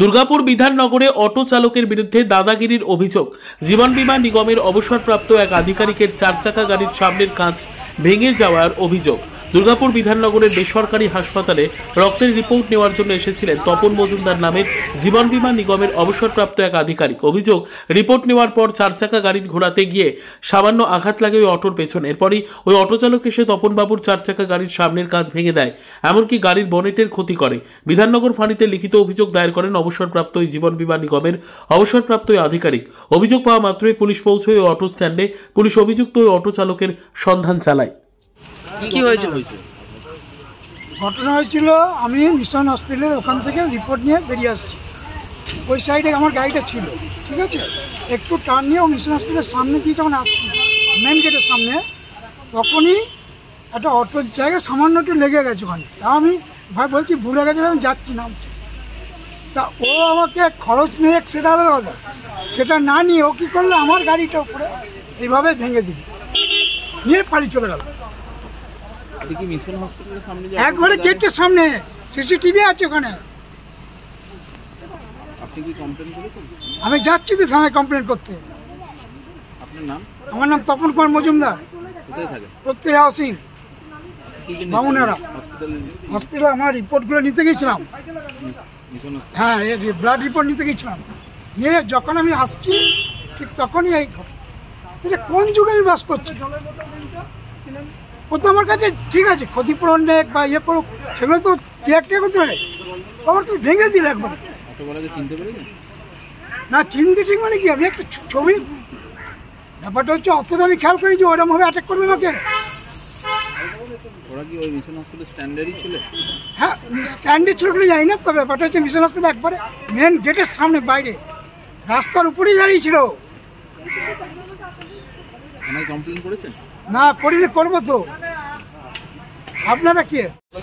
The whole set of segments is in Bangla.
দুর্গাপুর বিধাননগরে অটো চালকের বিরুদ্ধে দাদাগিরির অভিযোগ। জীবন বীমা নিগমের অবসরপ্রাপ্ত এক আধিকারিকের চারচাকা গাড়ির সামনের কাঁচ ভেঙে যাওয়ার অভিযোগ। দুর্গাপুর বিধাননগরের বেসরকারি হাসপাতালে রক্তের রিপোর্ট নেওয়ার জন্য এসেছিলেন তপন মজুমদার নামের জীবন বীমা নিগমের অবসরপ্রাপ্ত এক আধিকারিক। অভিযোগ, রিপোর্ট নেওয়ার পর চারচাকা গাড়ি ঘোরাতে গিয়ে সামান্য আঘাত লাগে ওই অটোর পেছনে। এরপরই ওই অটো চালক এসে তপনবাবুর চারচাকা গাড়ির সামনের কাঁচ ভেঙে দেয়, এমনকি গাড়ির বনেটের ক্ষতি করে। বিধাননগর ফাঁড়িতে লিখিত অভিযোগ দায়ের করেন অবসরপ্রাপ্ত ওই জীবন বীমা নিগমের অবসরপ্রাপ্ত ওই আধিকারিক। অভিযোগ পাওয়া মাত্রই পুলিশ পৌঁছয় ওই অটো স্ট্যান্ডে। পুলিশ অভিযুক্ত ওই অটো চালকের সন্ধান চালায়। কি হয়েছিল? ঘটনা হয়েছিল, আমি মিশন হসপিটালের ওখান থেকে রিপোর্ট নিয়ে বেরিয়ে আসছি। ওই সাইডে আমার গাড়িটা ছিল, ঠিক আছে। একটু টার্ন নিয়ে মিশন হসপিটালের সামনে দিয়ে যখন আসছি, মেন গেটের সামনে, তখনই একটা অটোর জায়গায় সামান্য একটু লেগে গেছে ওখানে। তা আমি ভাই বলছি ভুলে গেছে, আমি যাচ্ছি নামছি। তা ও আমাকে খরচ নিয়ে সেটা আলাদা কথা, সেটা না নিয়ে ও কী করলো, আমার গাড়িটা উপরে এইভাবে ভেঙে দিল, নিয়ে পালিয়ে চলে গেল। একবারে গেটের সামনে সিসিটিভি আছে ওখানে। আমি যাচ্ছি তো থানায় কমপ্লেন করতে। আমার নাম তপন কুমার মজুমদার, প্রত্যেক হাউসিং বামুনারা। হসপিটাল আমার রিপোর্টগুলো নিতে গেছিলাম, হ্যাঁ ব্লাড রিপোর্ট নিতে গেছিলাম। নিয়ে যখন আমি আসছি ঠিক তখনই এই এটা কোন যুগে আমি বাস করছি। ও তো আমার কাছে ঠিক আছে, ক্ষতিপূরণ নেক বা ইয়ে করুক, সেগুলো তো টিয়া করতে হবে। আমার কি ভেঙে দিল একবার। না চিনতে ঠিক মানে কি, আমি একটা ছবি, ব্যাপারটা হচ্ছে অত আমি খেয়াল করি যে ওরকম ভাবে অ্যাটাক করবে আমাকে। হ্যাঁ স্ট্যান্ডে ছিল কিনা জানি না, তো ব্যাপারটা হচ্ছে মিশন হসপিটাল একবারে মেন গেটের সামনে, বাইরে রাস্তার উপরেই দাঁড়িয়ে ছিল। না করিনি, করবো তো। আপনারা কি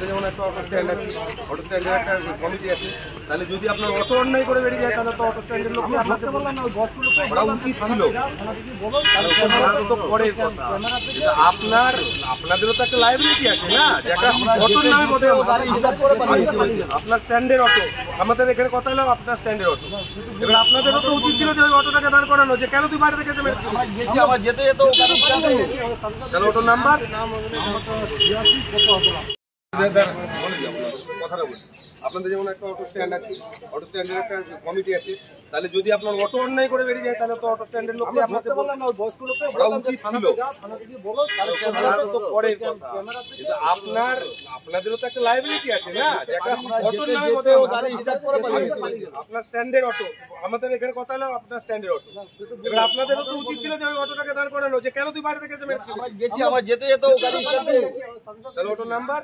যেমন একটা অটো স্ট্যান্ড আছে, অটো স্ট্যান্ডের একটা কমিটি আছে, তাহলে যদি আপনার অটো অন্যায় করে বেরিয়ে যায় তাহলে তো অটো স্ট্যান্ডের লোক ওরা উচিত ছিল। তো পরের কথা, আপনাদেরও তো একটা লাইবিলিটি আছে না, যে একটা অটোর নামে বোধহয় আপনার স্ট্যান্ডের অটো, আমাদের এখানে কথা হলো আপনার স্ট্যান্ডের অটো। এবার আপনাদেরও তো উচিত ছিল যে ওই অটোটাকে দাঁড় করানো, যে কেন তুই বাইরে থেকে যেতে যেত। তাহলে অটোর নাম্বার কথাটা বলি, আপনাদের যেমন একটা অটো স্ট্যান্ড আছে, অটো স্ট্যান্ডের একটা কমিটি আছে, তাহলে যদি আপনার অটো অন্যায় করে বেরিয়ে যায় তাহলে তো অটো স্ট্যান্ডের লোক আপনাকে ওরা উচিত ছিল। তো পরের কথা, কিন্তু আপনাদেরও তো একটা লাইবিলিটি আছে না, যে একটা অটোর নামে আপনার স্ট্যান্ডের অটো, আমাদের এখানে কথা হলো আপনার স্ট্যান্ডের অটো। এবার আপনাদেরও তো উচিত ছিল যে ওই অটোটাকে দাঁড় করানো, যে কেন তুই বাইরে থেকে যেতে। আমার যেতে যেত তাহলে অটোর নাম্বার